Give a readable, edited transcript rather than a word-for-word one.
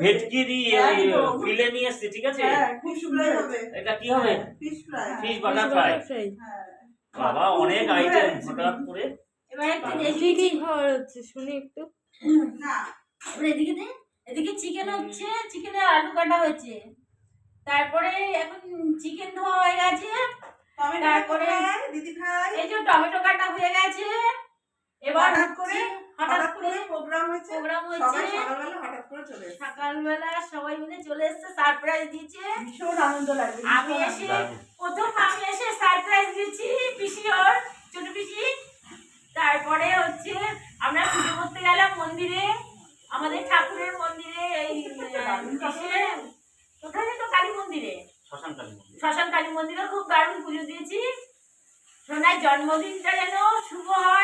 ভেটকি দিয়ে ফিলে নিয়ে এসছি, ঠিক আছে? এটা কি হবে? Fish butter fry. বাবা অনেক আইটেম হঠাৎ করে। এবার একটু দেখি কি খাবার হচ্ছে শুনি একটু। না এবার এদিকে চিকেন হচ্ছে, চিকেনে আলু কাটা হয়েছে, তারপরে এখন চিকেন ধোয়া হয়ে গেছে, তারপরে দিদি ভাই এই যে টমেটো কাটা হয়ে গেছে। এবার হঠাৎ করে প্রোগ্রাম হয়েছে, সকালবেলা সবাই মিলে চলে এসেছে, সারপ্রাইজ দিয়েছে, ভীষণ আনন্দ লাগে। আমি এসে সারপ্রাইজ দিয়েছি পিসি ওর ছোট পিসি। তারপরে হচ্ছে আমরা পুজো করতে গেলাম মন্দিরে, আমাদের ঠাকুরের মন্দিরে, এই কোথায় তো কালী মন্দিরে, শ্মশান কালী মন্দিরে খুব দারুণ পুজো দিয়েছি। সোনার জন্মদিনটা যেন শুভ হয়।